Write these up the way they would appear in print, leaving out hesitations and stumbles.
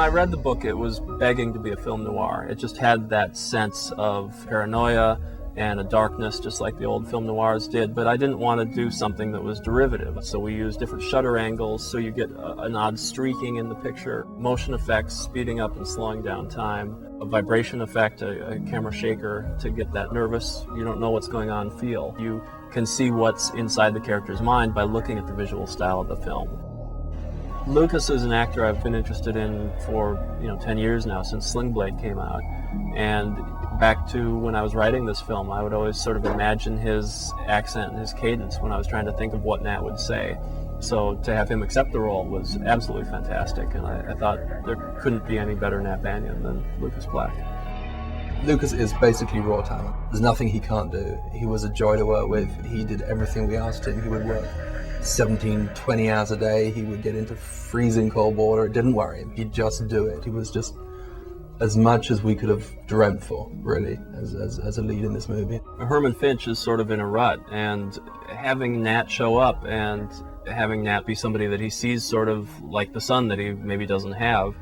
I read the book, it was begging to be a film noir. It just had that sense of paranoia and a darkness, just like the old film noirs did, but I didn't want to do something that was derivative. So we used different shutter angles, so you get an odd streaking in the picture, motion effects, speeding up and slowing down time, a vibration effect, a camera shaker to get that nervous, you don't know what's going on feel. You can see what's inside the character's mind by looking at the visual style of the film. Lucas is an actor I've been interested in for 10 years now, since Sling Blade came out. And back to when I was writing this film, I would always sort of imagine his accent and his cadence when I was trying to think of what Nat would say. So to have him accept the role was absolutely fantastic, and I thought there couldn't be any better Nat Banyan than Lucas Black. Lucas is basically raw talent. There's nothing he can't do. He was a joy to work with. He did everything we asked him. He would work 17, 20 hours a day. He would get into freezing cold water. It didn't worry him. He'd just do it. He was just as much as we could have dreamt for, really, as a lead in this movie. Herman Finch is sort of in a rut, and having Nat show up and having Nat be somebody that he sees sort of like the son that he maybe doesn't have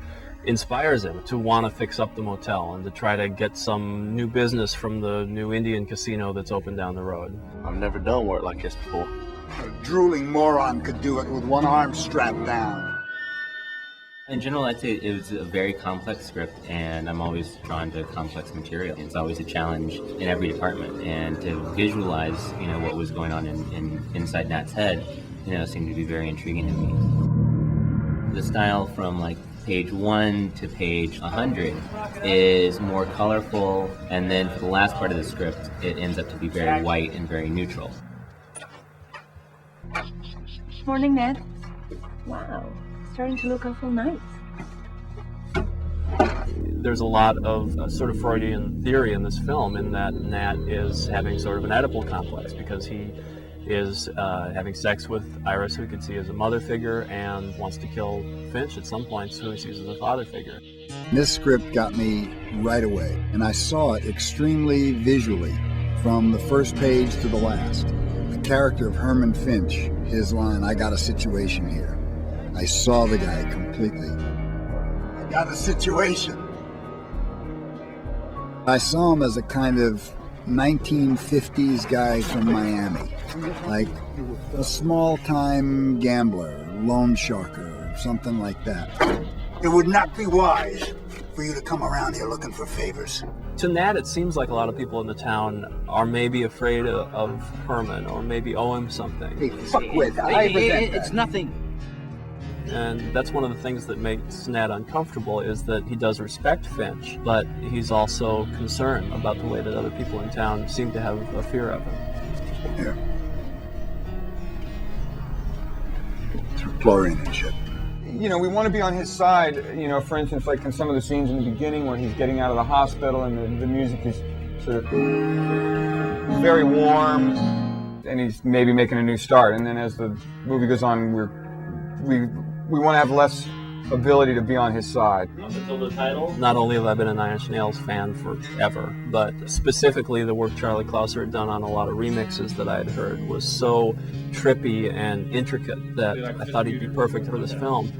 inspires him to want to fix up the motel and to try to get some new business from the new Indian casino that's open down the road. I've never done work like this before. A drooling moron could do it with one arm strapped down. In general, I'd say it was a very complex script, and I'm always drawn to complex material. It's always a challenge in every department, and to visualize, what was going on inside Nat's head, seemed to be very intriguing to me. The style from page 1 to page 100 is more colorful, and then for the last part of the script, it ends up to be very white and very neutral. Morning, Ned. Wow. Starting to look awful nice. There's a lot of sort of Freudian theory in this film, in that Nat is having sort of an Oedipal complex because he is having sex with Iris, who he can see as a mother figure, and wants to kill Finch at some points, who he sees as a father figure. This script got me right away, and I saw it extremely visually from the first page to the last. The character of Herman Finch, his line, "I got a situation here." I saw the guy completely. I got a situation. I saw him as a kind of 1950s guy from Miami, like a small-time gambler, loan sharker, or something like that. It would not be wise for you to come around here looking for favors. To Nat, it seems like a lot of people in the town are maybe afraid of Herman, or maybe owe him something. Hey, fuck with, I resent that. It's nothing. And that's one of the things that makes Nat uncomfortable, is that he does respect Finch, but he's also concerned about the way that other people in town seem to have a fear of him. Here. Through chlorine and shit. We want to be on his side, for instance, like in some of the scenes in the beginning where he's getting out of the hospital and the music is sort of very warm, and he's maybe making a new start. And then as the movie goes on, we want to have less ability to be on his side. Until the title, not only have I been a Nine Inch Nails fan forever, but specifically the work Charlie Clouser had done on a lot of remixes that I had heard was so trippy and intricate that I thought he'd be perfect for this film.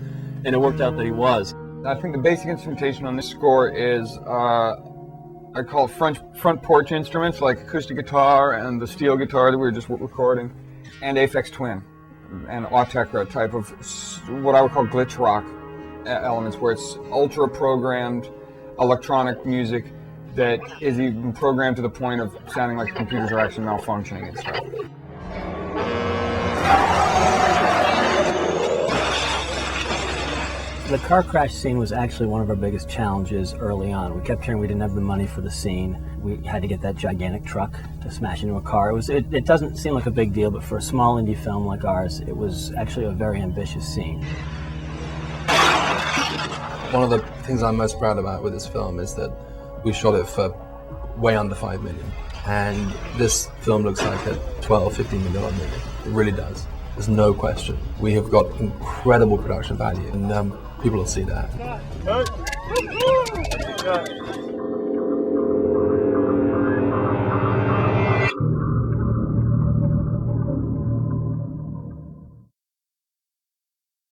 And it worked out that he was. I think the basic instrumentation on this score is, I call it front porch instruments, like acoustic guitar and the steel guitar that we were just recording, and Aphex Twin and Autechre type of what I would call glitch rock elements, where it's ultra programmed electronic music that is even programmed to the point of sounding like the computers are actually malfunctioning and stuff. The car crash scene was actually one of our biggest challenges early on. We kept hearing we didn't have the money for the scene. We had to get that gigantic truck to smash into a car. It doesn't seem like a big deal, but for a small indie film like ours, it was actually a very ambitious scene. One of the things I'm most proud about with this film is that we shot it for way under $5 million. And this film looks like a $12, $15 million movie. It really does. There's no question. We have got incredible production value, and people will see that.